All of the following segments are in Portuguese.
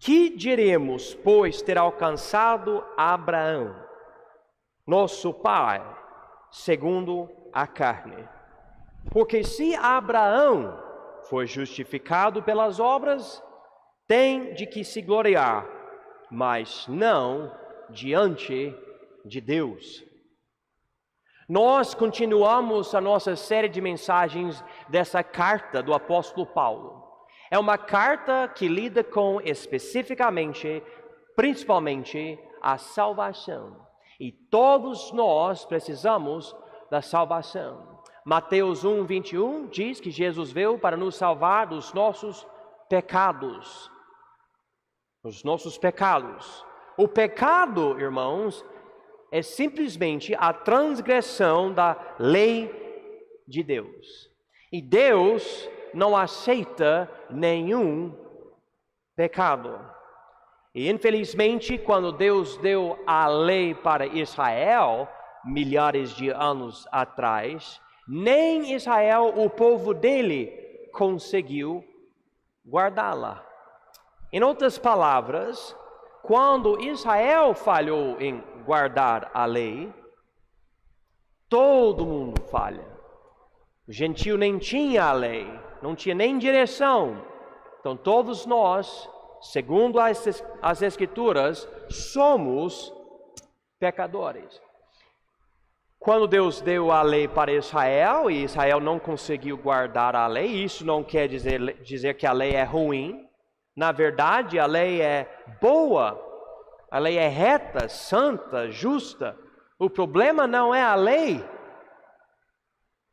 Que diremos, pois, ter alcançado Abraão, nosso pai, segundo a carne? Porque se Abraão foi justificado pelas obras, tem de que se gloriar, mas não diante de Deus. Nós continuamos a nossa série de mensagens dessa carta do apóstolo Paulo. É uma carta que lida com especificamente, principalmente, a salvação. E todos nós precisamos da salvação. Mateus 1:21 diz que Jesus veio para nos salvar dos nossos pecados. Os nossos pecados. O pecado, irmãos, é simplesmente a transgressão da lei de Deus. E Deus não aceita nenhum pecado. E infelizmente, quando Deus deu a lei para Israel, milhares de anos atrás, nem Israel, o povo dele, conseguiu guardá-la. Em outras palavras, quando Israel falhou em guardar a lei, todo mundo falha. O gentio nem tinha a lei, não tinha nem direção. Então todos nós, segundo as Escrituras, somos pecadores. Quando Deus deu a lei para Israel e Israel não conseguiu guardar a lei, isso não quer dizer que a lei é ruim. Na verdade, a lei é boa, a lei é reta, santa, justa. O problema não é a lei.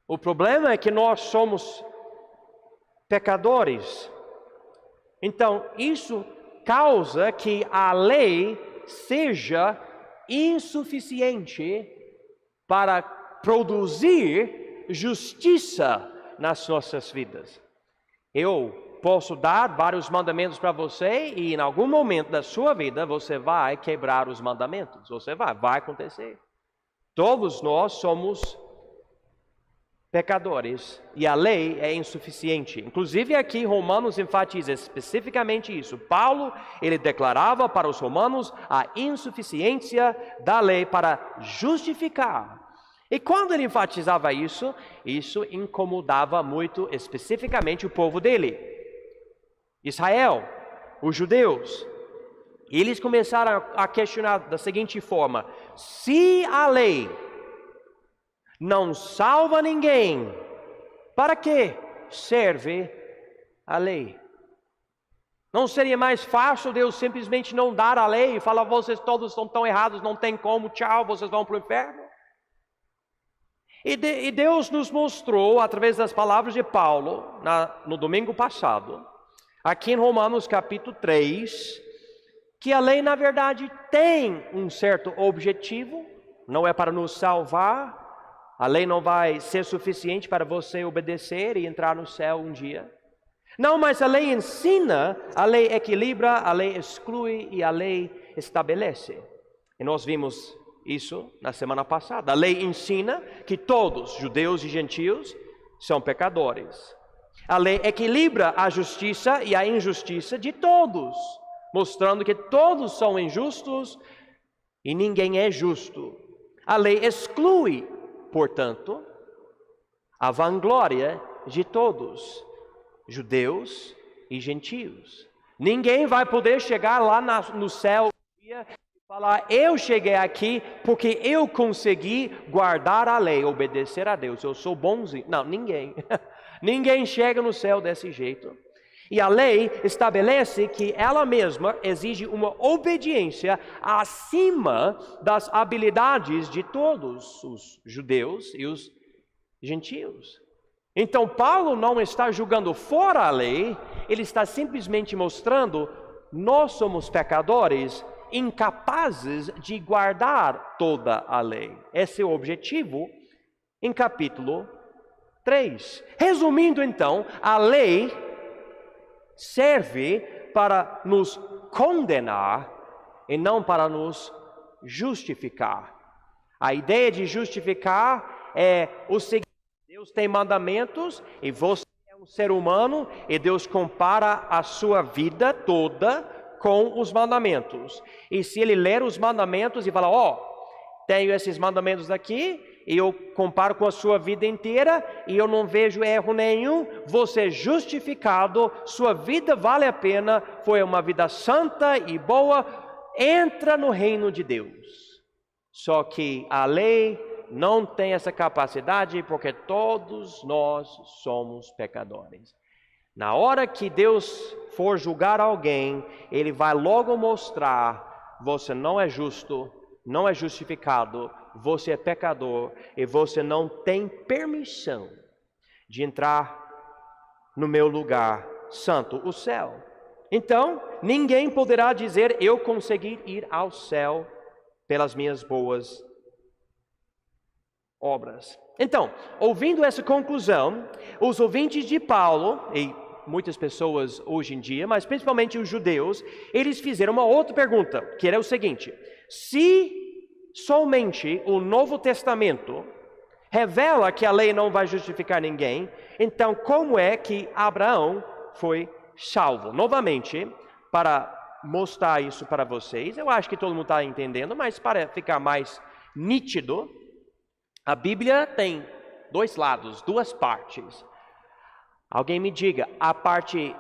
O problema é que nós somos pecadores. Então, isso causa que a lei seja insuficiente para produzir justiça nas nossas vidas. Eu posso dar vários mandamentos para você e em algum momento da sua vida você vai quebrar os mandamentos. Vai acontecer. Todos nós somos pecadores e a lei é insuficiente. Inclusive aqui Romanos enfatiza especificamente isso. Paulo, ele declarava para os romanos a insuficiência da lei para justificar. E quando ele enfatizava isso incomodava muito especificamente o povo dele, Israel, os judeus. E eles começaram a questionar da seguinte forma: se a lei não salva ninguém, para que serve a lei? Não seria mais fácil Deus simplesmente não dar a lei e falar: vocês todos estão tão errados, não tem como, tchau, vocês vão para o inferno? E Deus nos mostrou, através das palavras de Paulo, no domingo passado, aqui em Romanos capítulo 3, que a lei na verdade tem um certo objetivo, não é para nos salvar, a lei não vai ser suficiente para você obedecer e entrar no céu um dia. Não, mas a lei ensina, a lei equilibra, a lei exclui e a lei estabelece. E nós vimos isso na semana passada. A lei ensina que todos, judeus e gentios, são pecadores. A lei equilibra a justiça e a injustiça de todos, mostrando que todos são injustos e ninguém é justo. A lei exclui, portanto, a vanglória de todos, judeus e gentios. Ninguém vai poder chegar lá no céu um dia e falar: eu cheguei aqui porque eu consegui guardar a lei, obedecer a Deus, eu sou bonzinho. Não, ninguém. Ninguém chega no céu desse jeito. E a lei estabelece que ela mesma exige uma obediência acima das habilidades de todos os judeus e os gentios. Então Paulo não está julgando fora a lei, ele está simplesmente mostrando: nós somos pecadores, incapazes de guardar toda a lei. Esse é o objetivo em capítulo 3. Resumindo então, a lei serve para nos condenar e não para nos justificar. A ideia de justificar é o seguinte: Deus tem mandamentos e você é um ser humano e Deus compara a sua vida toda com os mandamentos. E se ele ler os mandamentos e falar, tenho esses mandamentos aqui, e eu comparo com a sua vida inteira, e eu não vejo erro nenhum, você é justificado, sua vida vale a pena, foi uma vida santa e boa, entra no reino de Deus. Só que a lei não tem essa capacidade, porque todos nós somos pecadores. Na hora que Deus for julgar alguém, Ele vai logo mostrar, você não é justo, não é justificado, você é pecador, e você não tem permissão de entrar no meu lugar santo, o céu. Então, ninguém poderá dizer, eu consegui ir ao céu pelas minhas boas obras. Então, ouvindo essa conclusão, os ouvintes de Paulo, e muitas pessoas hoje em dia, mas principalmente os judeus, eles fizeram uma outra pergunta, que era o seguinte: se somente o Novo Testamento revela que a lei não vai justificar ninguém, então como é que Abraão foi salvo? Novamente, para mostrar isso para vocês, eu acho que todo mundo está entendendo, mas para ficar mais nítido, a Bíblia tem dois lados, duas partes. Alguém me diga, a parte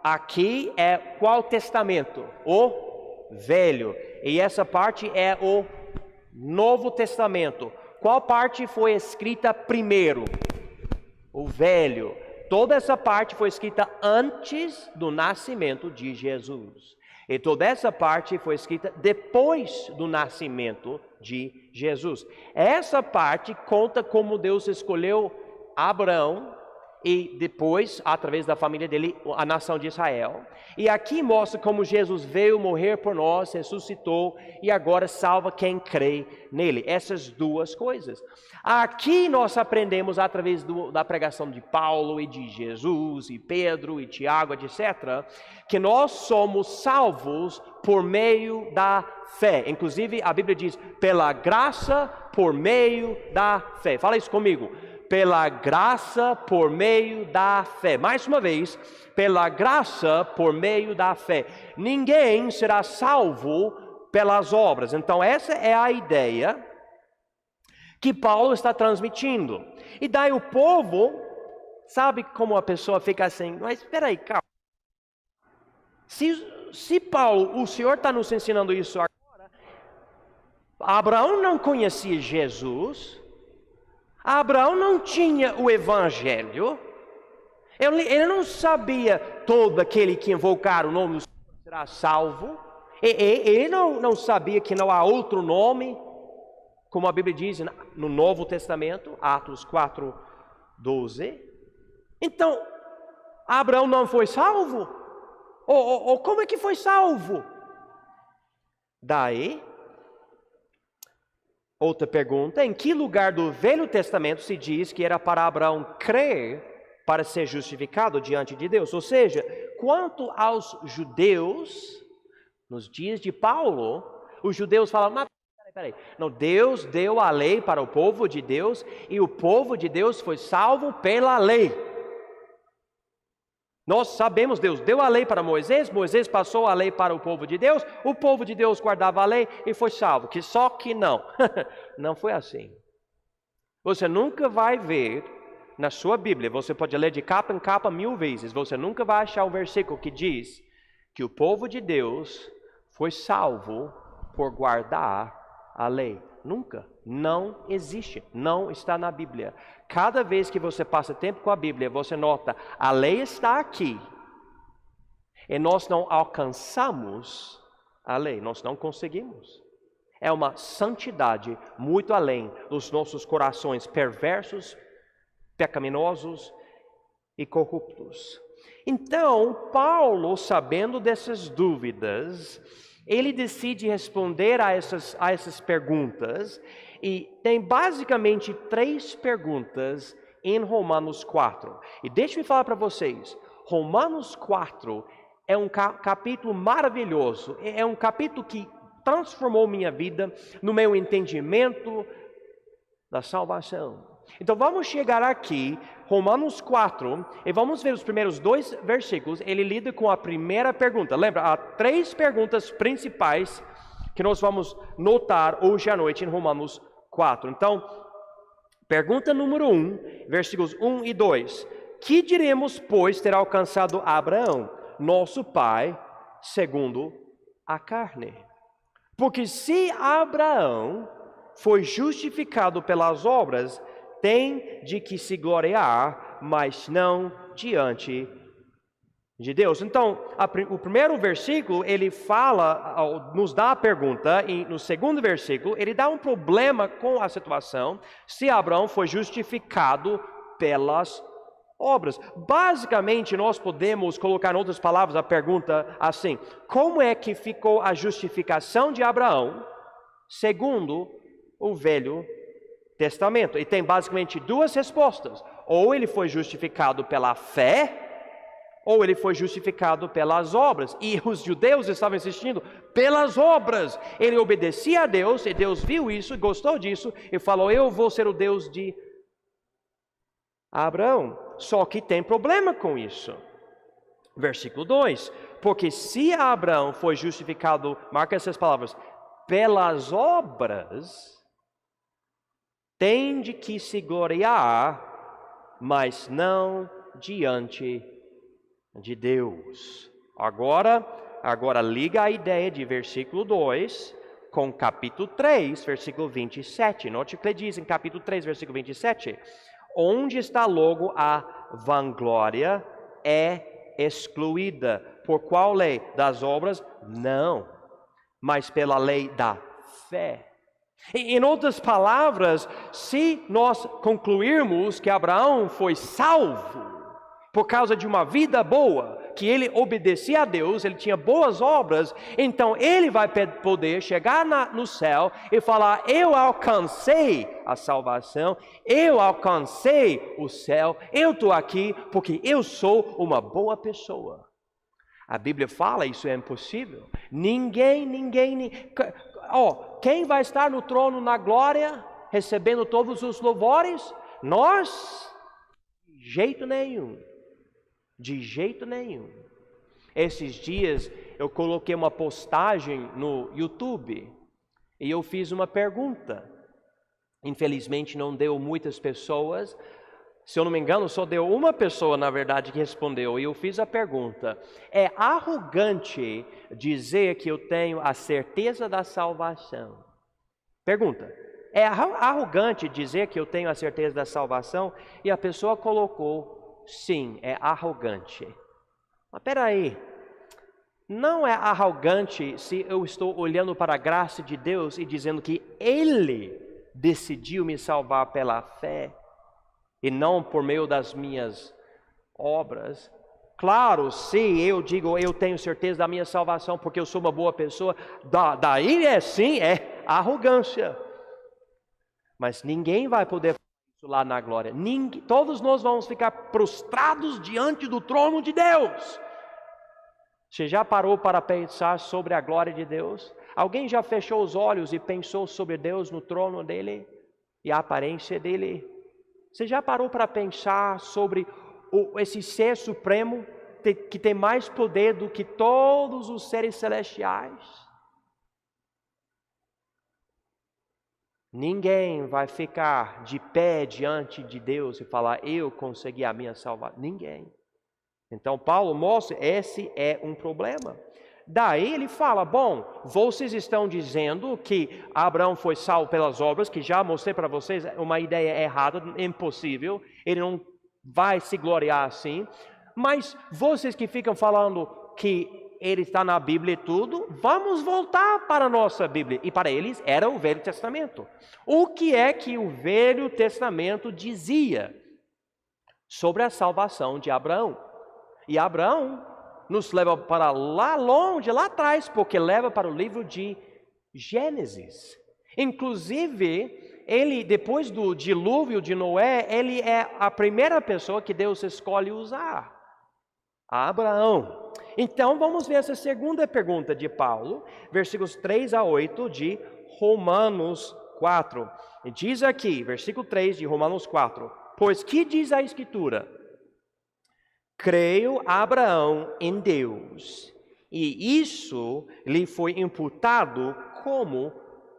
aqui é qual testamento? O Velho. E essa parte é o Novo Testamento. Qual parte foi escrita primeiro? O Velho. Toda essa parte foi escrita antes do nascimento de Jesus. E toda essa parte foi escrita depois do nascimento de Jesus. Essa parte conta como Deus escolheu Abraão e depois, através da família dele, a nação de Israel. E aqui mostra como Jesus veio morrer por nós, ressuscitou e agora salva quem crê nele. Essas duas coisas. Aqui nós aprendemos através da pregação de Paulo e de Jesus e Pedro e Tiago, etc., que nós somos salvos por meio da fé. Inclusive a Bíblia diz, pela graça por meio da fé. Fala isso comigo. Pela graça por meio da fé. Mais uma vez, pela graça por meio da fé. Ninguém será salvo pelas obras. Então essa é a ideia que Paulo está transmitindo. E daí o povo, sabe como a pessoa fica assim, mas espera aí, calma. Se Paulo, o Senhor está nos ensinando isso agora, Abraão não conhecia Jesus, Abraão não tinha o Evangelho, ele não sabia todo aquele que invocar o nome do Senhor será salvo, ele não sabia que não há outro nome, como a Bíblia diz no Novo Testamento, Atos 4:12. Então, Abraão não foi salvo? Ou como é que foi salvo? Daí, outra pergunta, em que lugar do Velho Testamento se diz que era para Abraão crer para ser justificado diante de Deus? Ou seja, quanto aos judeus, nos dias de Paulo, os judeus falam, mas peraí, não, Deus deu a lei para o povo de Deus e o povo de Deus foi salvo pela lei. Nós sabemos, Deus deu a lei para Moisés, Moisés passou a lei para o povo de Deus guardava a lei e foi salvo. Só que não, não foi assim. Você nunca vai ver na sua Bíblia, você pode ler de capa em capa 1000 vezes, você nunca vai achar um versículo que diz que o povo de Deus foi salvo por guardar a lei. Nunca, não existe, não está na Bíblia. Cada vez que você passa tempo com a Bíblia, você nota, a lei está aqui. E nós não alcançamos a lei, nós não conseguimos. É uma santidade muito além dos nossos corações perversos, pecaminosos e corruptos. Então, Paulo, sabendo dessas dúvidas, ele decide responder a essas perguntas, e tem basicamente 3 perguntas em Romanos 4. E deixe-me falar para vocês, Romanos 4 é um capítulo maravilhoso, é um capítulo que transformou minha vida no meu entendimento da salvação. Então vamos chegar aqui, Romanos 4, e vamos ver os primeiros 2 versículos. Ele lida com a primeira pergunta. Lembra, há 3 perguntas principais que nós vamos notar hoje à noite em Romanos 4. Então, pergunta número 1, versículos 1 e 2. Que diremos, pois, ter alcançado Abraão, nosso pai, segundo a carne? Porque se Abraão foi justificado pelas obras, tem de que se gloriar, mas não diante de Deus. Então, o primeiro versículo, ele fala, nos dá a pergunta, e no segundo versículo, ele dá um problema com a situação, se Abraão foi justificado pelas obras. Basicamente, nós podemos colocar em outras palavras a pergunta assim: como é que ficou a justificação de Abraão, segundo o Velho Testamento? E tem basicamente 2 respostas: ou ele foi justificado pela fé, ou ele foi justificado pelas obras. E os judeus estavam insistindo pelas obras. Ele obedecia a Deus, e Deus viu isso, gostou disso, e falou: eu vou ser o Deus de Abraão. Só que tem problema com isso. Versículo 2: porque se Abraão foi justificado, marca essas palavras, pelas obras, tem de que se gloriar, mas não diante de Deus. Agora liga a ideia de versículo 2 com capítulo 3, versículo 27. Note o que ele diz em capítulo 3, versículo 27. Onde está logo a vanglória é excluída. Por qual lei? Das obras? Não, mas pela lei da fé. Em outras palavras, se nós concluirmos que Abraão foi salvo por causa de uma vida boa, que ele obedecia a Deus, ele tinha boas obras, então ele vai poder chegar no céu e falar: eu alcancei a salvação, eu alcancei o céu, eu estou aqui porque eu sou uma boa pessoa. A Bíblia fala isso é impossível. Quem vai estar no trono na glória, recebendo todos os louvores? Nós? De jeito nenhum. De jeito nenhum. Esses dias eu coloquei uma postagem no YouTube e eu fiz uma pergunta. Infelizmente não deu muitas pessoas. Se eu não me engano, só deu uma pessoa, na verdade, que respondeu. E eu fiz a pergunta: é arrogante dizer que eu tenho a certeza da salvação? Pergunta: é arrogante dizer que eu tenho a certeza da salvação? E a pessoa colocou: sim, é arrogante. Mas peraí, não é arrogante se eu estou olhando para a graça de Deus e dizendo que Ele decidiu me salvar pela fé e não por meio das minhas obras? Claro, se eu digo eu tenho certeza da minha salvação porque eu sou uma boa pessoa, daí sim é arrogância. Mas ninguém vai poder lá na glória. Todos nós vamos ficar prostrados diante do trono de Deus. Você já parou para pensar sobre a glória de Deus? Alguém já fechou os olhos e pensou sobre Deus no trono dele e a aparência dele? Você já parou para pensar sobre esse ser supremo que tem mais poder do que todos os seres celestiais? Ninguém vai ficar de pé diante de Deus e falar: eu consegui a minha salvação. Ninguém. Então Paulo mostra, esse é um problema. Daí ele fala: bom, vocês estão dizendo que Abraão foi salvo pelas obras, que já mostrei para vocês, uma ideia errada, impossível, ele não vai se gloriar assim. Mas vocês que ficam falando que ele está na Bíblia e tudo, vamos voltar para a nossa Bíblia. E para eles era o Velho Testamento. O que é que o Velho Testamento dizia sobre a salvação de Abraão? E Abraão nos leva para lá longe, lá atrás, porque leva para o livro de Gênesis. Inclusive, ele, depois do dilúvio de Noé, ele é a primeira pessoa que Deus escolhe usar. Abraão. Então vamos ver essa segunda pergunta de Paulo, versículos 3 a 8 de Romanos 4, e diz aqui, versículo 3 de Romanos 4, pois que diz a Escritura? Creio Abraão em Deus, e isso lhe foi imputado como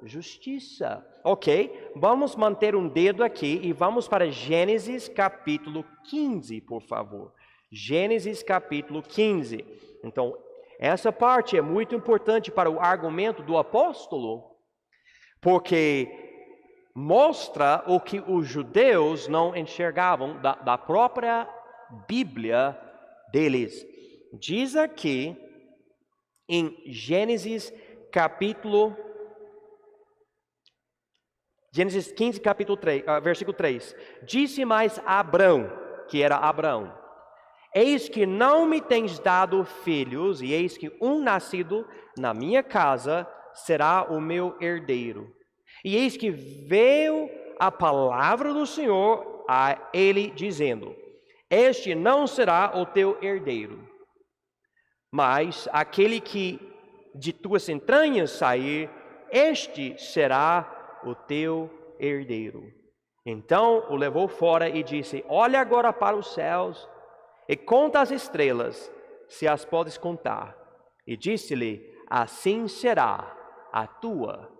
justiça. Ok? Vamos manter um dedo aqui e vamos para Gênesis capítulo 15, por favor. Gênesis capítulo 15. Então, essa parte é muito importante para o argumento do apóstolo, porque mostra o que os judeus não enxergavam da própria Bíblia deles. Diz aqui em Gênesis 15, capítulo 3, versículo 3. Disse mais a Abrão, que era Abraão: eis que não me tens dado filhos, e eis que um nascido na minha casa será o meu herdeiro. E eis que veio a palavra do Senhor a ele, dizendo: este não será o teu herdeiro, mas aquele que de tuas entranhas sair, este será o teu herdeiro. Então o levou fora e disse: olha agora para os céus e conta as estrelas, se as podes contar. E disse-lhe: assim será a tua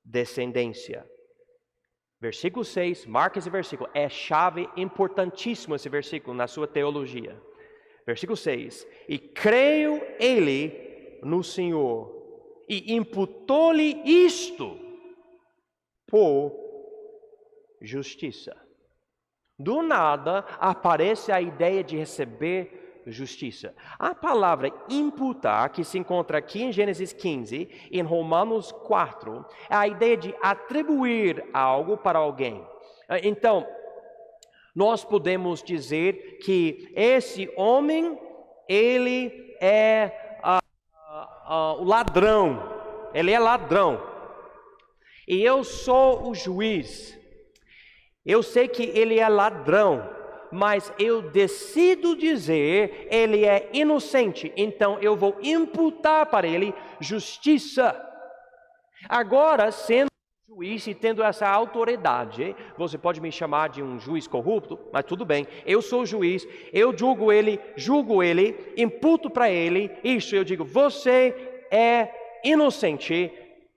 descendência. Versículo 6, marca esse versículo, é chave importantíssimo esse versículo na sua teologia. Versículo 6, e creio ele no Senhor, e imputou-lhe isto por justiça. Do nada aparece a ideia de receber justiça. A palavra imputar, que se encontra aqui em Gênesis 15, em Romanos 4, é a ideia de atribuir algo para alguém. Então, nós podemos dizer que esse homem, ele é o ladrão. Ele é ladrão. E eu sou o juiz. Eu sei que ele é ladrão, mas eu decido dizer ele é inocente. Então eu vou imputar para ele justiça. Agora, sendo juiz e tendo essa autoridade, você pode me chamar de um juiz corrupto, mas tudo bem. Eu sou o juiz, eu julgo ele, imputo para ele isso. Eu digo: você é inocente.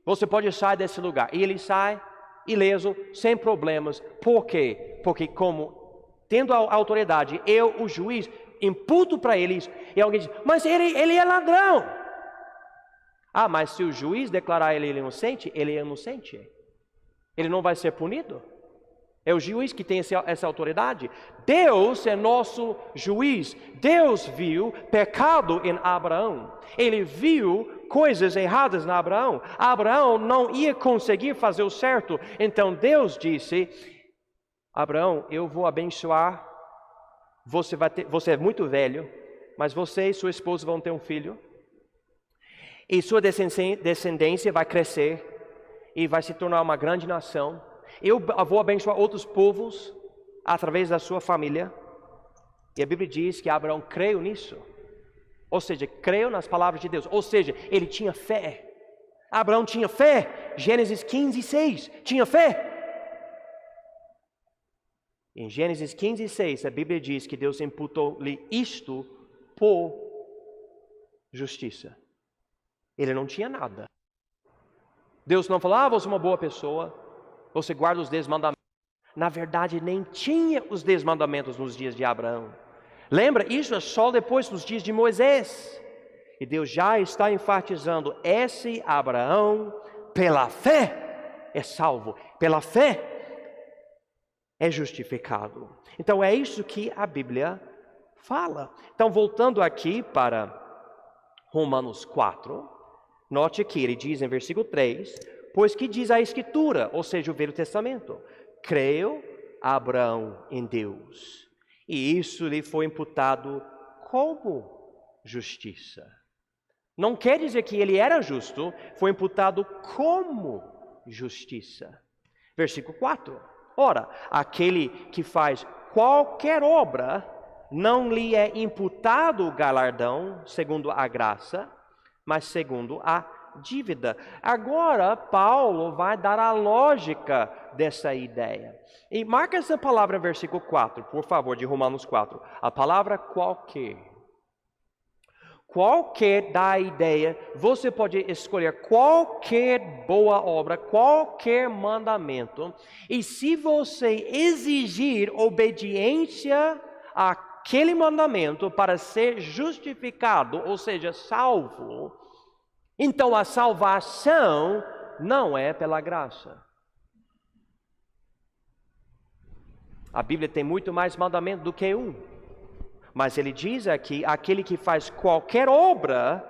Você pode sair desse lugar. E ele sai ileso, sem problemas. Por quê? Porque como tendo a autoridade, eu, o juiz, imputo para ele isso. E alguém diz: mas ele é ladrão. Ah, mas se o juiz declarar ele inocente, ele é inocente. Ele não vai ser punido. É o juiz que tem essa autoridade. Deus é nosso juiz. Deus viu pecado em Abraão. Ele viu coisas erradas na Abraão. Abraão não ia conseguir fazer o certo. Então Deus disse: Abraão, eu vou abençoar. Você é muito velho, mas você e sua esposa vão ter um filho. E sua descendência vai crescer e vai se tornar uma grande nação. Eu vou abençoar outros povos através da sua família. E a Bíblia diz que Abraão creu nisso. Ou seja, creu nas palavras de Deus. Ou seja, ele tinha fé. Abraão tinha fé. Gênesis 15, 6. Tinha fé. Em Gênesis 15, 6, a Bíblia diz que Deus imputou-lhe isto por justiça. Ele não tinha nada. Deus não falou: você é uma boa pessoa, você guarda os 10 mandamentos. Na verdade, nem tinha os 10 mandamentos nos dias de Abraão. Lembra? Isso é só depois dos dias de Moisés. E Deus já está enfatizando: esse Abraão, pela fé, é salvo. Pela fé, é justificado. Então é isso que a Bíblia fala. Então, voltando aqui para Romanos 4, note que ele diz em versículo 3, pois que diz a Escritura, ou seja, o Velho Testamento: creu Abraão em Deus, e isso lhe foi imputado como justiça. Não quer dizer que ele era justo, foi imputado como justiça. Versículo 4, ora, aquele que faz qualquer obra, não lhe é imputado o galardão segundo a graça, mas segundo a dívida. Agora, Paulo vai dar a lógica dessa ideia. E marca essa palavra no versículo 4, por favor, de Romanos 4. A palavra qualquer. Qualquer dá a ideia, você pode escolher qualquer boa obra, qualquer mandamento. E se você exigir obediência àquele mandamento para ser justificado, ou seja, salvo, então a salvação não é pela graça. A Bíblia tem muito mais mandamento do que um. Mas ele diz aqui, aquele que faz qualquer obra,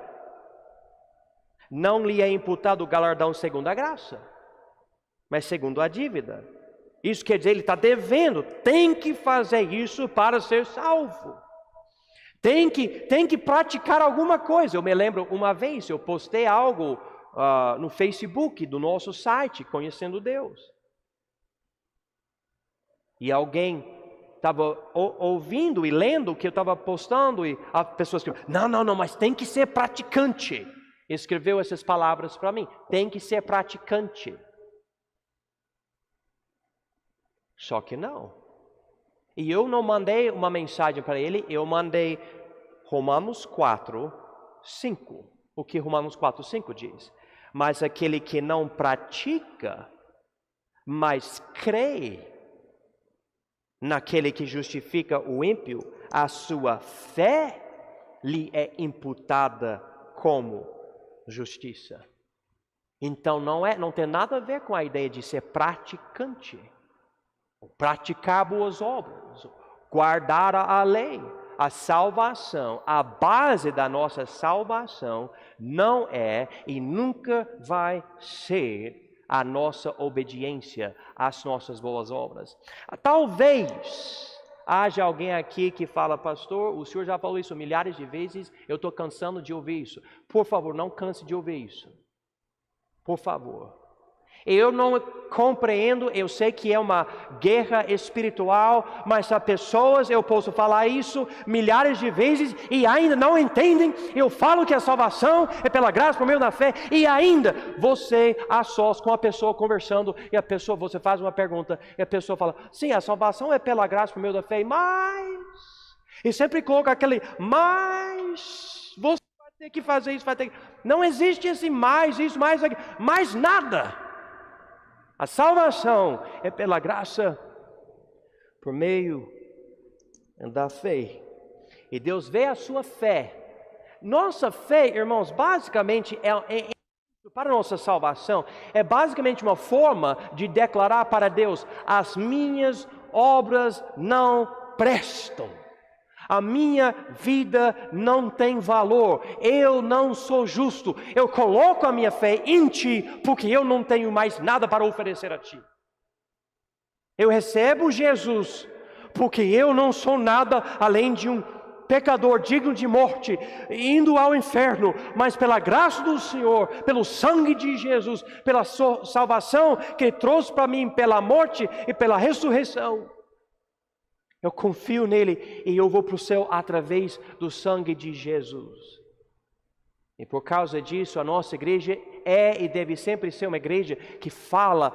não lhe é imputado o galardão segundo a graça, mas segundo a dívida. Isso quer dizer, ele está devendo, tem que fazer isso para ser salvo. Tem que praticar alguma coisa. Eu me lembro uma vez, eu postei algo no Facebook do nosso site, Conhecendo Deus. E alguém estava ouvindo e lendo o que eu estava postando, e a pessoa escreveu, não, mas tem que ser praticante. Escreveu essas palavras para mim, tem que ser praticante. Só que não. E eu não mandei uma mensagem para ele, eu mandei Romanos 4, 5. O que Romanos 4, 5 diz? Mas aquele que não pratica, mas crê naquele que justifica o ímpio, a sua fé lhe é imputada como justiça. Então não tem nada a ver com a ideia de ser praticante. Praticar boas obras, guardar a lei. A salvação, a base da nossa salvação não é e nunca vai ser a nossa obediência às nossas boas obras. Talvez haja alguém aqui que fala, pastor, o senhor já falou isso milhares de vezes, eu estou cansando de ouvir isso. Por favor, não canse de ouvir isso. Por favor. Eu não compreendo, eu sei que é uma guerra espiritual, mas há pessoas, eu posso falar isso milhares de vezes e ainda não entendem. Eu falo que a salvação é pela graça, por meio da fé, e ainda você a sós com a pessoa conversando, e a pessoa, você faz uma pergunta, e a pessoa fala, sim, a salvação é pela graça, por meio da fé, mas... E sempre coloca aquele, mas... Você vai ter que fazer isso, vai ter que... Não existe esse mais, isso, mais, aqui, mais nada. A salvação é pela graça, por meio da fé. E Deus vê a sua fé. Nossa fé, irmãos, basicamente, para a nossa salvação, é basicamente uma forma de declarar para Deus, as minhas obras não prestam. A minha vida não tem valor, eu não sou justo, eu coloco a minha fé em Ti, porque eu não tenho mais nada para oferecer a Ti. Eu recebo Jesus, porque eu não sou nada além de um pecador digno de morte, indo ao inferno, mas pela graça do Senhor, pelo sangue de Jesus, pela salvação que Ele trouxe para mim, pela morte e pela ressurreição. Eu confio nele e eu vou para o céu através do sangue de Jesus. E por causa disso, a nossa igreja é e deve sempre ser uma igreja que fala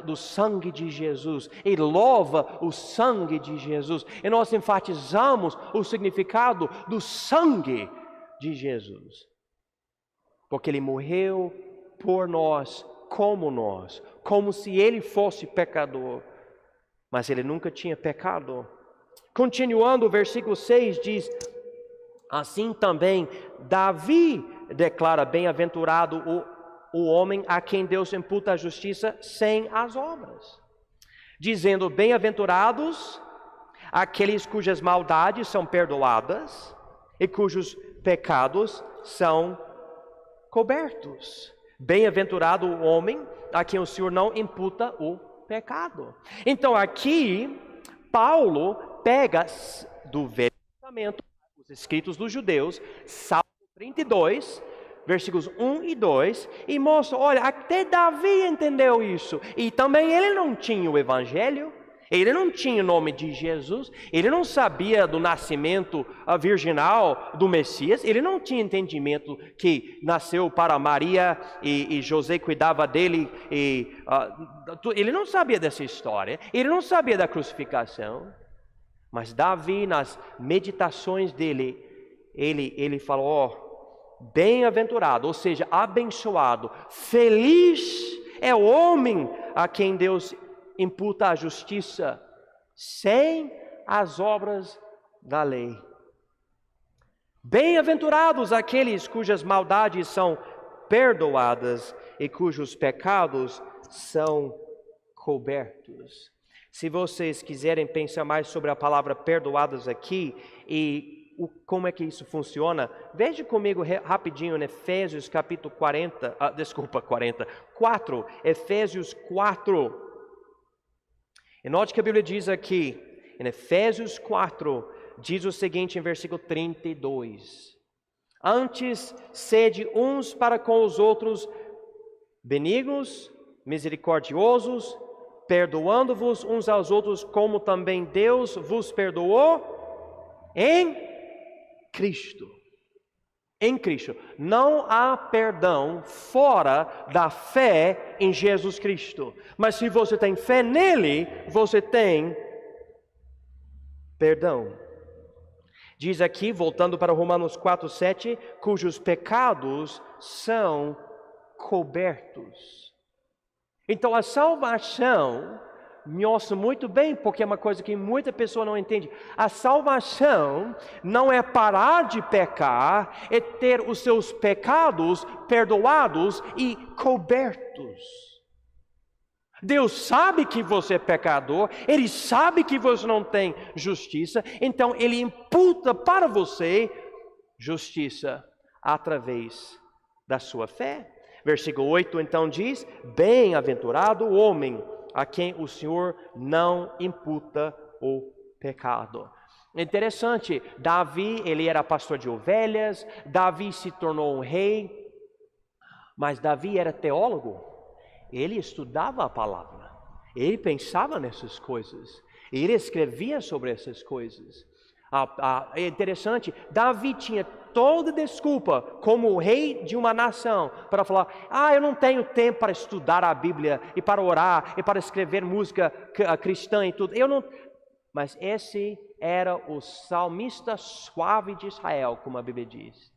do sangue de Jesus e louva o sangue de Jesus. E nós enfatizamos o significado do sangue de Jesus. Porque Ele morreu por nós, como se Ele fosse pecador. Mas ele nunca tinha pecado. Continuando, o versículo 6 diz, assim também Davi declara, bem-aventurado o homem a quem Deus imputa a justiça sem as obras. Dizendo, bem-aventurados aqueles cujas maldades são perdoadas e cujos pecados são cobertos. Bem-aventurado o homem a quem o Senhor não imputa o pecado. Então aqui Paulo pega do Velho Testamento os escritos dos judeus, Salmo 32, versículos 1 e 2, e mostra, olha, até Davi entendeu isso, e também ele não tinha o evangelho, Ele não tinha o nome de Jesus, ele não sabia do nascimento virginal do Messias, ele não tinha entendimento que nasceu para Maria e José cuidava dele, ele não sabia dessa história, ele não sabia da crucificação. Mas Davi, nas meditações dele, ele falou, bem-aventurado, ou seja, abençoado, feliz é o homem a quem Deus imputa a justiça sem as obras da lei. Bem-aventurados aqueles cujas maldades são perdoadas e cujos pecados são cobertos. Se vocês quiserem pensar mais sobre a palavra perdoadas aqui e como é que isso funciona, veja comigo rapidinho em Efésios capítulo 4, Efésios 4. E note que a Bíblia diz aqui, em Efésios 4, diz o seguinte em versículo 32. Antes, sede uns para com os outros benignos, misericordiosos, perdoando-vos uns aos outros, como também Deus vos perdoou em Cristo. Em Cristo. Não há perdão fora da fé em Jesus Cristo. Mas se você tem fé nele, você tem perdão. Diz aqui, voltando para Romanos 4:7, cujos pecados são cobertos. Então a salvação mostra muito bem, porque é uma coisa que muita pessoa não entende. A salvação não é parar de pecar, é ter os seus pecados perdoados e cobertos. Deus sabe que você é pecador, Ele sabe que você não tem justiça, então Ele imputa para você justiça através da sua fé. Versículo 8 então diz, bem-aventurado o homem a quem o Senhor não imputa o pecado. Interessante, Davi, ele era pastor de ovelhas, Davi se tornou um rei, mas Davi era teólogo, ele estudava a palavra, ele pensava nessas coisas, ele escrevia sobre essas coisas. É interessante, Davi tinha toda desculpa como rei de uma nação para falar, eu não tenho tempo para estudar a Bíblia e para orar e para escrever música cristã e tudo. Mas esse era o salmista suave de Israel, como a Bíblia diz.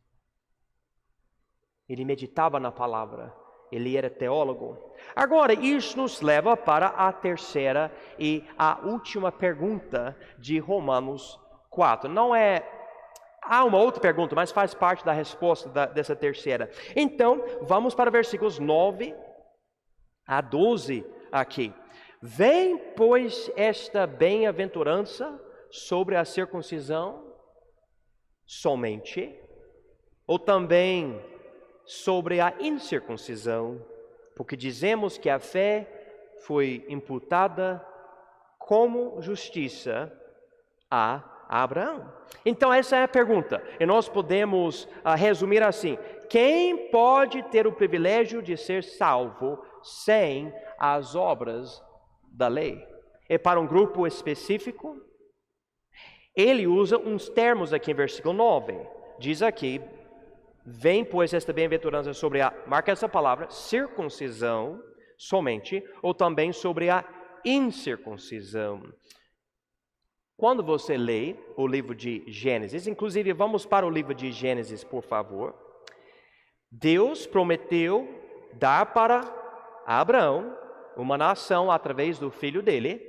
Ele meditava na palavra, ele era teólogo. Agora, isso nos leva para a terceira e a última pergunta de Romanos 4. Há uma outra pergunta, mas faz parte da resposta dessa terceira. Então, vamos para versículos 9 a 12 aqui. Vem, pois, esta bem-aventurança sobre a circuncisão somente, ou também sobre a incircuncisão, porque dizemos que a fé foi imputada como justiça a Abraão. Então essa é a pergunta, e nós podemos resumir assim: quem pode ter o privilégio de ser salvo sem as obras da lei? É para um grupo específico? Ele usa uns termos aqui em versículo 9, diz aqui, vem pois esta bem-aventurança sobre marca essa palavra, circuncisão somente, ou também sobre a incircuncisão. Quando você lê o livro de Gênesis, inclusive vamos para o livro de Gênesis, por favor. Deus prometeu dar para Abraão uma nação através do filho dele.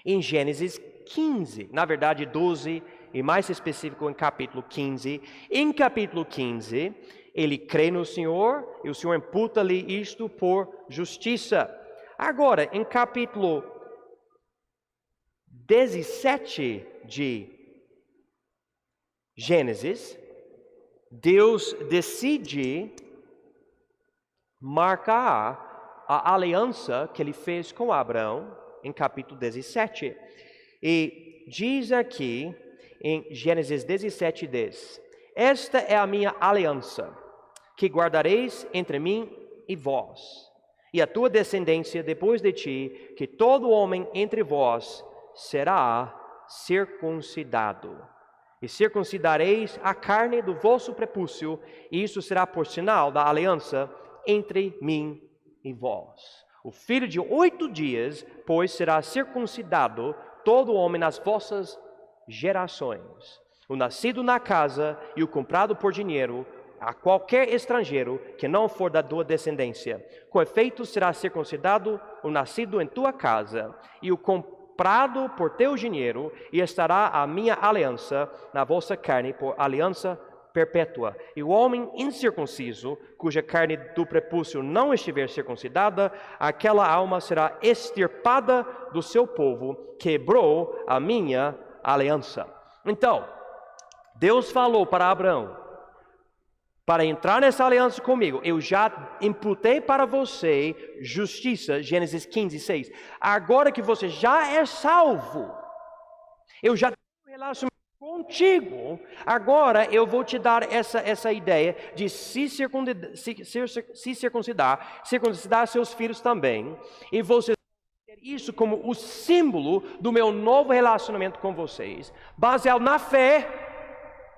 Em Gênesis 15, na verdade 12, e mais específico em capítulo 15. Em capítulo 15, ele crê no Senhor e o Senhor imputa-lhe isto por justiça. Agora, em capítulo 17 de Gênesis, Deus decide marcar a aliança que ele fez com Abraão, em capítulo 17. E diz aqui, em Gênesis 17:10, esta é a minha aliança, que guardareis entre mim e vós. e a tua descendência depois de ti, que todo homem entre vós será circuncidado. E circuncidareis a carne do vosso prepúcio, e isso será por sinal da aliança entre mim e vós. O filho de 8 dias, pois, será circuncidado todo homem nas vossas gerações. O nascido na casa e o comprado por dinheiro, a qualquer estrangeiro que não for da tua descendência. Com efeito será circuncidado o nascido em tua casa, e o comprado por teu dinheiro, e estará a minha aliança na vossa carne por aliança perpétua. E o homem incircunciso, cuja carne do prepúcio não estiver circuncidada, aquela alma será extirpada do seu povo, quebrou a minha aliança. Então, Deus falou para Abraão, para entrar nessa aliança comigo, eu já imputei para você justiça, Gênesis 15, 6. Agora que você já é salvo, eu já tenho um relacionamento contigo, agora eu vou te dar essa ideia de se circuncidar seus filhos também, e você ter isso como o símbolo do meu novo relacionamento com vocês, baseado na fé,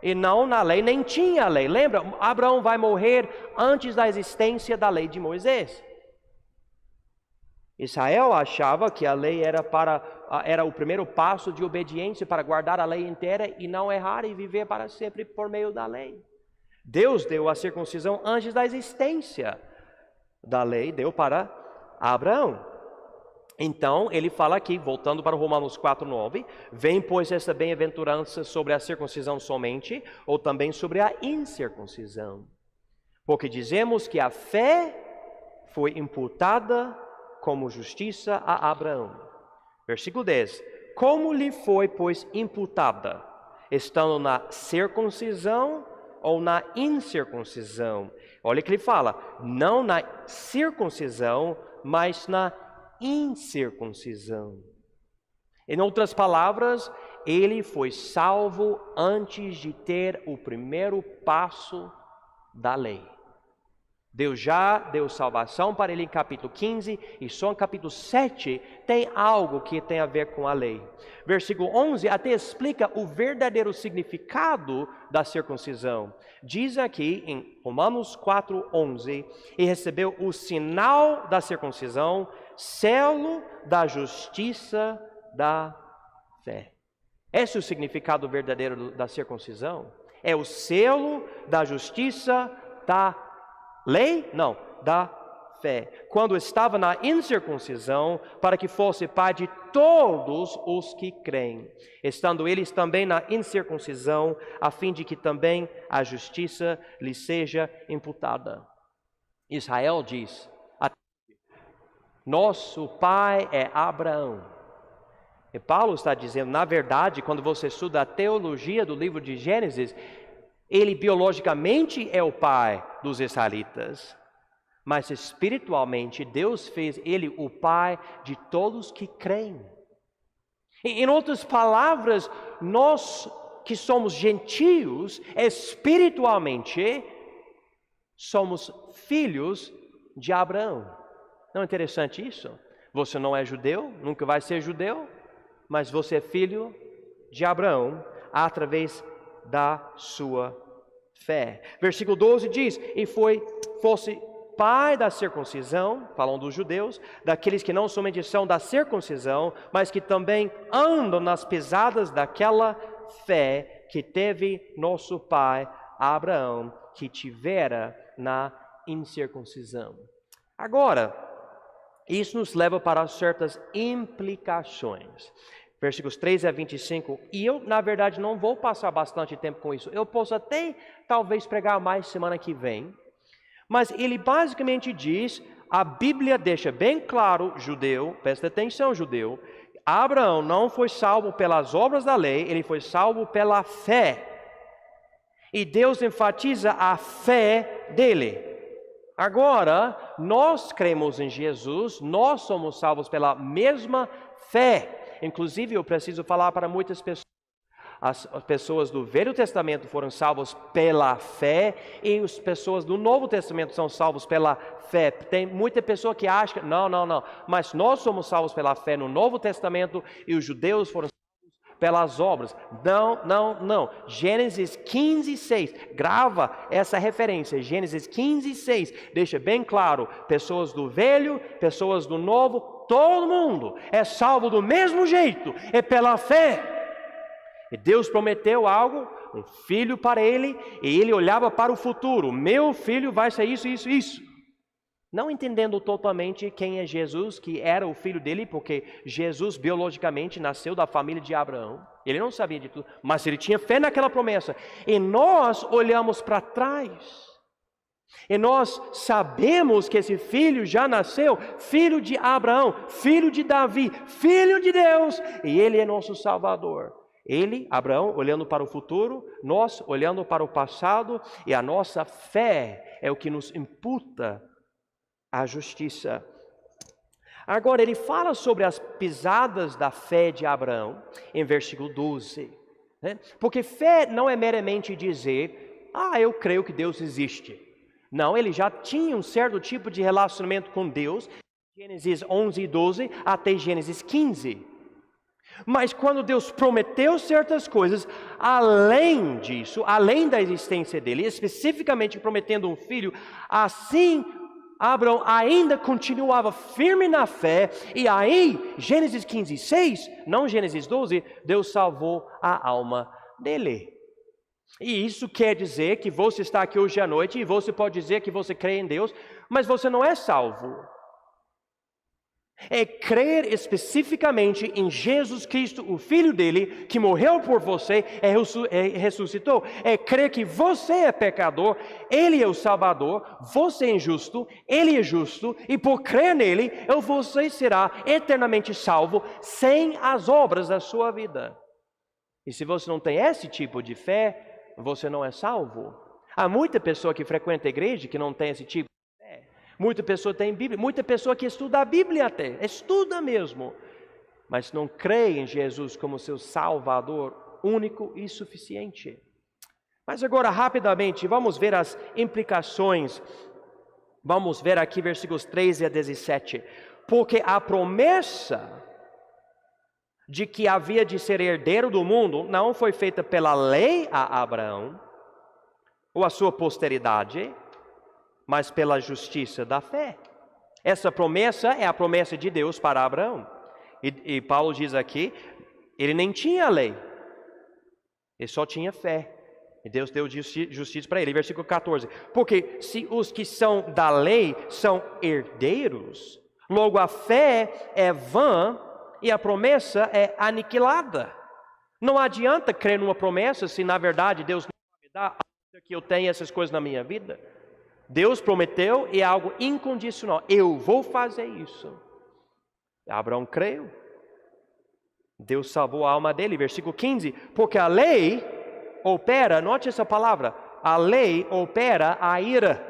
e não na lei, nem tinha lei. Lembra? Abraão vai morrer antes da existência da lei de Moisés. Israel achava que a lei era o primeiro passo de obediência para guardar a lei inteira e não errar e viver para sempre por meio da lei. Deus deu a circuncisão antes da existência da lei, deu para Abraão. Então, ele fala aqui, voltando para Romanos 4:9, vem, pois, essa bem-aventurança sobre a circuncisão somente, ou também sobre a incircuncisão. Porque dizemos que a fé foi imputada como justiça a Abraão. Versículo 10. Como lhe foi, pois, imputada? Estando na circuncisão ou na incircuncisão? Olha que ele fala, não na circuncisão, mas na incircuncisão. Em outras palavras, ele foi salvo antes de ter o primeiro passo da lei. Deus já deu salvação para ele em capítulo 15, e só em capítulo 7 tem algo que tem a ver com a lei. Versículo 11 até explica o verdadeiro significado da circuncisão. Diz aqui em Romanos 4:11, e recebeu o sinal da circuncisão, selo da justiça da fé. Esse é o significado verdadeiro da circuncisão? É o selo da justiça da lei? Não, da fé. Quando estava na incircuncisão, para que fosse pai de todos os que creem, estando eles também na incircuncisão, a fim de que também a justiça lhe seja imputada. Israel diz, nosso pai é Abraão. E Paulo está dizendo, na verdade, quando você estuda a teologia do livro de Gênesis, ele biologicamente é o pai dos israelitas, mas espiritualmente Deus fez ele o pai de todos que creem. Em outras palavras, nós que somos gentios, espiritualmente, somos filhos de Abraão. Não é interessante isso? Você não é judeu, nunca vai ser judeu, mas você é filho de Abraão através da sua fé. Versículo 12 diz, e fosse pai da circuncisão, falando dos judeus, daqueles que não somente são da circuncisão, mas que também andam nas pisadas daquela fé que teve nosso pai Abraão, que tivera na incircuncisão. Agora, isso nos leva para certas implicações. Versículos 13 a 25, e eu, na verdade, não vou passar bastante tempo com isso. Eu posso até, talvez, pregar mais semana que vem. Mas ele basicamente diz, a Bíblia deixa bem claro, judeu, presta atenção, judeu, Abraão não foi salvo pelas obras da lei, ele foi salvo pela fé. E Deus enfatiza a fé dele. Agora, nós cremos em Jesus, nós somos salvos pela mesma fé. Inclusive, eu preciso falar para muitas pessoas, As pessoas do Velho Testamento foram salvas pela fé e as pessoas do Novo Testamento são salvos pela fé. Tem muita pessoa que acha que não, mas nós somos salvos pela fé no Novo Testamento e os judeus foram salvos pelas obras. Não. Gênesis 15:6, grava essa referência. Gênesis 15:6 deixa bem claro: pessoas do Velho, pessoas do Novo, todo mundo é salvo do mesmo jeito, é pela fé. E Deus prometeu algo, um filho para ele, e ele olhava para o futuro: meu filho vai ser isso. Não entendendo totalmente quem é Jesus, que era o filho dele, porque Jesus biologicamente nasceu da família de Abraão. Ele não sabia de tudo, mas ele tinha fé naquela promessa. E nós olhamos para trás, e nós sabemos que esse filho já nasceu, filho de Abraão, filho de Davi, filho de Deus, e ele é nosso Salvador. Ele, Abraão, olhando para o futuro, nós olhando para o passado, e a nossa fé é o que nos imputa a justiça. Agora, ele fala sobre as pisadas da fé de Abraão, em versículo 12. Porque fé não é meramente dizer: eu creio que Deus existe. Não, ele já tinha um certo tipo de relacionamento com Deus, Gênesis 11 e 12 até Gênesis 15. Mas quando Deus prometeu certas coisas, além disso, além da existência dele, especificamente prometendo um filho, assim Abraão ainda continuava firme na fé, e aí, Gênesis 15:6, não Gênesis 12, Deus salvou a alma dele. E isso quer dizer que você está aqui hoje à noite, e você pode dizer que você crê em Deus, mas você não é salvo. É crer especificamente em Jesus Cristo, o Filho dele, que morreu por você e ressuscitou. É crer que você é pecador, ele é o Salvador, você é injusto, ele é justo, e por crer nele, você será eternamente salvo, sem as obras da sua vida. E se você não tem esse tipo de fé, você não é salvo. Há muita pessoa que frequenta a igreja que não tem esse tipo. Muita pessoa tem Bíblia, muita pessoa que estuda a Bíblia até, estuda mesmo, mas não crê em Jesus como seu Salvador único e suficiente. Mas agora, rapidamente, vamos ver as implicações. Vamos ver aqui versículos 13 a 17. Porque a promessa de que havia de ser herdeiro do mundo não foi feita pela lei a Abraão, ou a sua posteridade, mas pela justiça da fé. Essa promessa é a promessa de Deus para Abraão. E Paulo diz aqui, ele nem tinha lei, ele só tinha fé. E Deus deu justiça para ele. Versículo 14. Porque se os que são da lei são herdeiros, logo a fé é vã e a promessa é aniquilada. Não adianta crer numa promessa se na verdade Deus não vai me dar que eu tenha essas coisas na minha vida. Deus prometeu e é algo incondicional. Eu vou fazer isso. Abraão creu. Deus salvou a alma dele. Versículo 15. Porque a lei opera, note essa palavra, a lei opera a ira.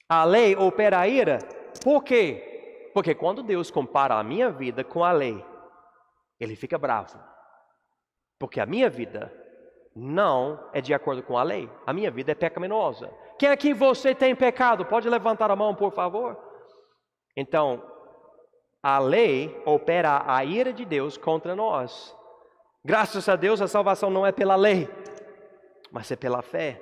A lei opera a ira. Por quê? Porque quando Deus compara a minha vida com a lei, ele fica bravo. Porque a minha vida não é de acordo com a lei. A minha vida é pecaminosa. Quem aqui você tem pecado? Pode levantar a mão, por favor. Então, a lei opera a ira de Deus contra nós. Graças a Deus, a salvação não é pela lei, mas é pela fé.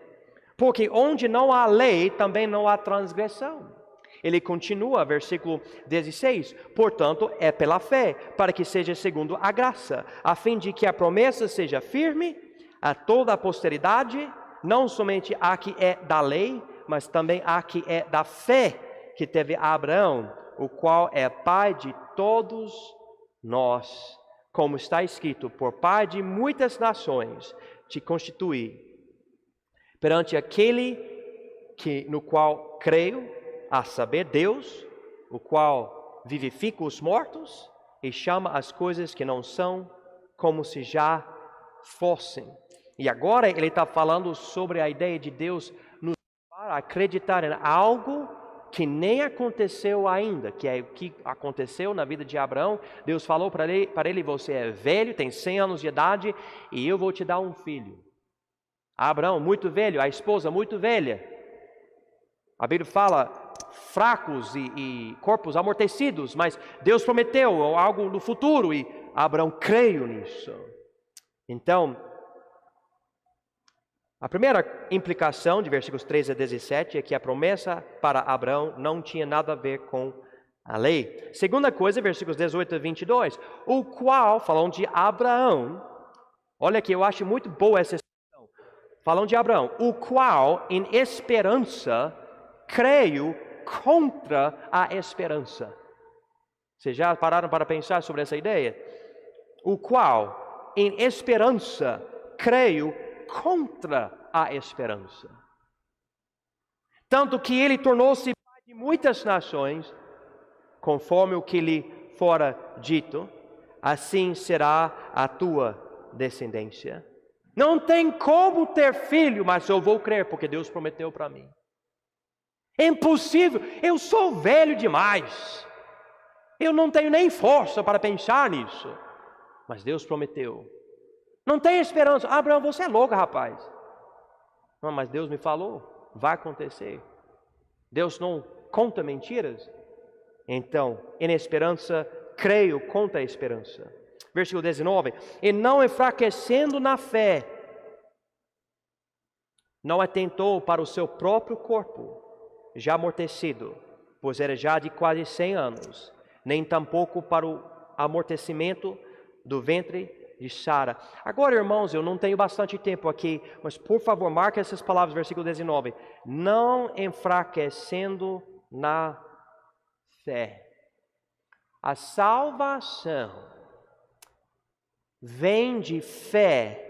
Porque onde não há lei, também não há transgressão. Ele continua, versículo 16. Portanto, é pela fé, para que seja segundo a graça, a fim de que a promessa seja firme a toda a posteridade, não somente a que é da lei, mas também a que é da fé que teve Abraão, o qual é pai de todos nós. Como está escrito, por pai de muitas nações te constituí, perante aquele no qual creio, a saber, Deus, o qual vivifica os mortos e chama as coisas que não são como se já fossem. E agora ele está falando sobre a ideia de Deus nos levar a acreditar em algo que nem aconteceu ainda, que é o que aconteceu na vida de Abraão. Deus falou para ele, você é velho, tem 100 anos de idade, e eu vou te dar um filho. Abraão, muito velho, a esposa, muito velha. A Bíblia fala fracos e corpos amortecidos, mas Deus prometeu algo no futuro, e Abraão creio nisso. Então, a primeira implicação de versículos 13 a 17 é que a promessa para Abraão não tinha nada a ver com a lei. Segunda coisa, versículos 18 a 22, o qual, falando de Abraão, olha aqui, eu acho muito boa essa expressão, falando de Abraão, o qual em esperança creio contra a esperança. Vocês já pararam para pensar sobre essa ideia? O qual em esperança creio contra a esperança. Tanto que ele tornou-se pai de muitas nações, conforme o que lhe fora dito, assim será a tua descendência. Não tem como ter filho, mas eu vou crer, porque Deus prometeu para mim. É impossível, eu sou velho demais. Eu não tenho nem força para pensar nisso. Mas Deus prometeu. Não tem esperança. Abraão, você é louco, rapaz. Não, mas Deus me falou, vai acontecer. Deus não conta mentiras. Então, em esperança, creio contra a esperança. Versículo 19. E não enfraquecendo na fé, não atentou para o seu próprio corpo, já amortecido, pois era já de quase 100 anos, nem tampouco para o amortecimento do ventre de Sara. Agora, irmãos, eu não tenho bastante tempo aqui, mas por favor, marque essas palavras, versículo 19. Não enfraquecendo na fé. A salvação vem de fé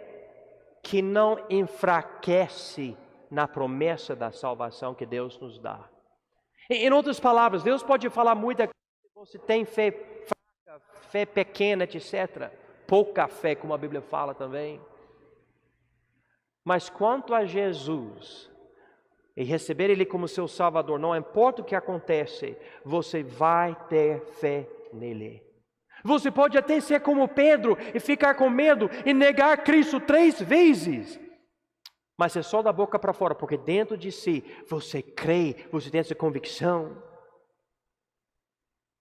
que não enfraquece na promessa da salvação que Deus nos dá. Em outras palavras, Deus pode falar muita coisa, você tem fé fraca, fé pequena, etc. Pouca fé, como a Bíblia fala também. Mas quanto a Jesus e receber Ele como seu Salvador, não importa o que acontece, você vai ter fé nele. Você pode até ser como Pedro e ficar com medo e negar Cristo 3 vezes. Mas é só da boca para fora, porque dentro de si você crê, você tem essa convicção.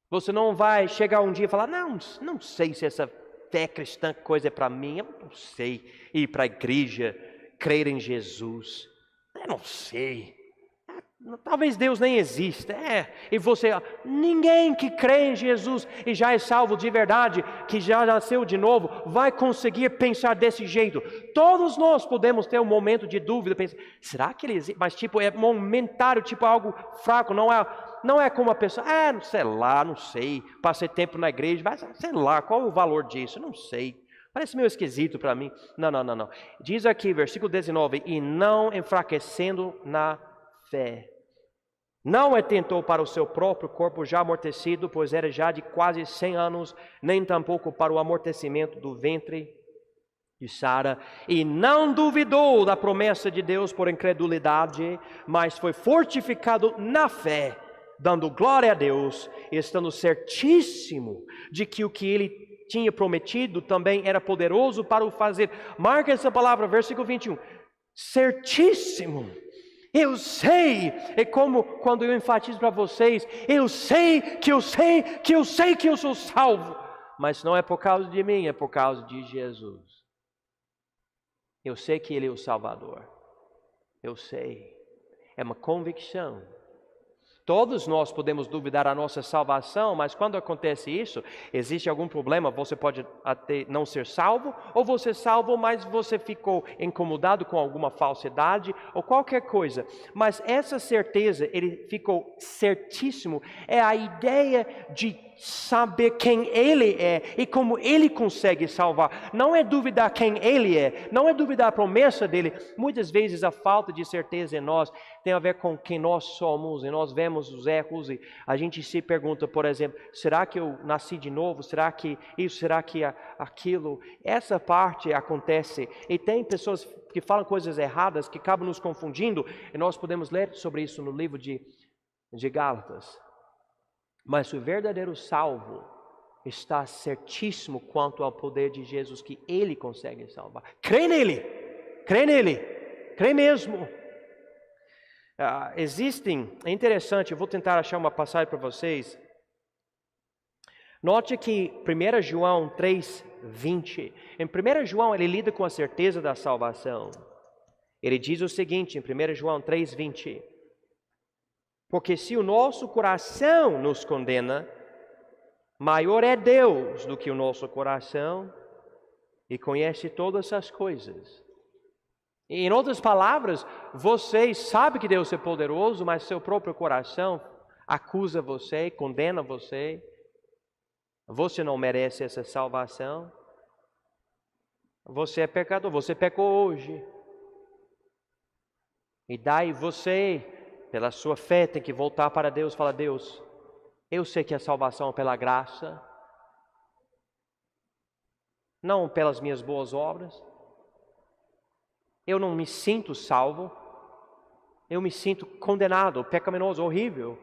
Você não vai chegar um dia e falar, não sei se essa fé cristã coisa é para mim, eu não sei ir para a igreja, crer em Jesus, eu não sei. Talvez Deus nem exista. E você, ninguém que crê em Jesus e já é salvo de verdade, que já nasceu de novo, vai conseguir pensar desse jeito. Todos nós podemos ter um momento de dúvida, pensar, será que ele existe? Mas é momentário, algo fraco, não é como a pessoa, sei lá, não sei, passei tempo na igreja, mas sei lá, qual o valor disso? Não sei. Parece meio esquisito para mim. Não. Diz aqui, versículo 19, e não enfraquecendo na fé. Não atentou para o seu próprio corpo já amortecido, pois era já de quase 100 anos, nem tampouco para o amortecimento do ventre de Sara, e não duvidou da promessa de Deus por incredulidade, mas foi fortificado na fé, dando glória a Deus, estando certíssimo de que o que ele tinha prometido também era poderoso para o fazer. Marca essa palavra, versículo 21. Certíssimo. Eu sei, é como quando eu enfatizo para vocês, eu sei que eu sou salvo, mas não é por causa de mim, é por causa de Jesus. Eu sei que Ele é o Salvador, eu sei, é uma convicção. Todos nós podemos duvidar da nossa salvação, mas quando acontece isso, existe algum problema, você pode até não ser salvo, ou você é salvo, mas você ficou incomodado com alguma falsidade, ou qualquer coisa. Mas essa certeza, ele ficou certíssimo, é a ideia de saber quem Ele é e como Ele consegue salvar. Não é duvidar quem Ele é, não é duvidar a promessa dEle. Muitas vezes a falta de certeza em nós tem a ver com quem nós somos, e nós vemos os erros e a gente se pergunta, por exemplo, será que eu nasci de novo? Será que isso? Será que aquilo? Essa parte acontece e tem pessoas que falam coisas erradas que acabam nos confundindo, e nós podemos ler sobre isso no livro de de Gálatas. Mas o verdadeiro salvo está certíssimo quanto ao poder de Jesus, que Ele consegue salvar. Crê nele, crê mesmo. É interessante, eu vou tentar achar uma passagem para vocês. Note que 1 João 3:20, em 1 João ele lida com a certeza da salvação. Ele diz o seguinte em 1 João 3:20: porque se o nosso coração nos condena, maior é Deus do que o nosso coração e conhece todas as coisas. Em outras palavras, você sabe que Deus é poderoso, mas seu próprio coração acusa você, condena você. Você não merece essa salvação. Você é pecador, você pecou hoje. E daí você, pela sua fé, tem que voltar para Deus e falar: Deus, eu sei que a salvação é pela graça, não pelas minhas boas obras. Eu não me sinto salvo, eu me sinto condenado, pecaminoso, horrível,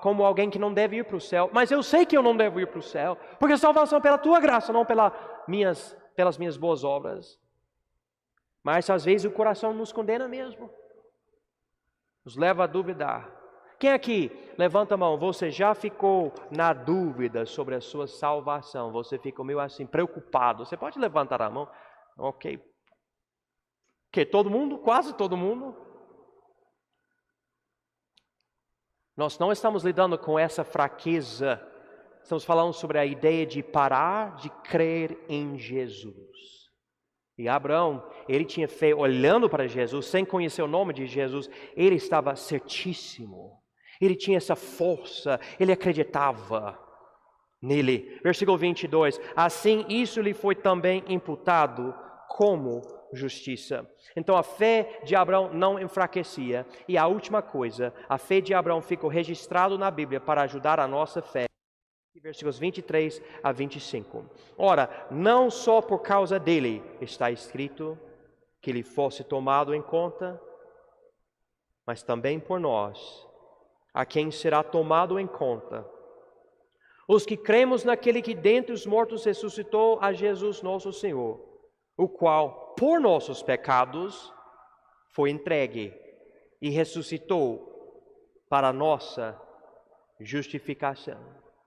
como alguém que não deve ir para o céu. Mas eu sei que eu não devo ir para o céu, porque a salvação é pela tua graça, não pelas minhas boas obras. Mas às vezes o coração nos condena mesmo, nos leva a duvidar. Quem aqui, levanta a mão, você já ficou na dúvida sobre a sua salvação? Você fica meio assim, preocupado. Você pode levantar a mão? Ok. Que todo mundo? Quase todo mundo? Nós não estamos lidando com essa fraqueza. Estamos falando sobre a ideia de parar de crer em Jesus. E Abraão, ele tinha fé olhando para Jesus, sem conhecer o nome de Jesus. Ele estava certíssimo. Ele tinha essa força, ele acreditava nele. Versículo 22. Assim, isso lhe foi também imputado como justiça. Então a fé de Abraão não enfraquecia. E a última coisa, a fé de Abraão ficou registrado na Bíblia para ajudar a nossa fé. Versículos 23 a 25. Ora, não só por causa dele está escrito que ele fosse tomado em conta, mas também por nós, a quem será tomado em conta. Os que cremos naquele que dentre os mortos ressuscitou a Jesus nosso Senhor, o qual, por nossos pecados, foi entregue e ressuscitou para a nossa justificação.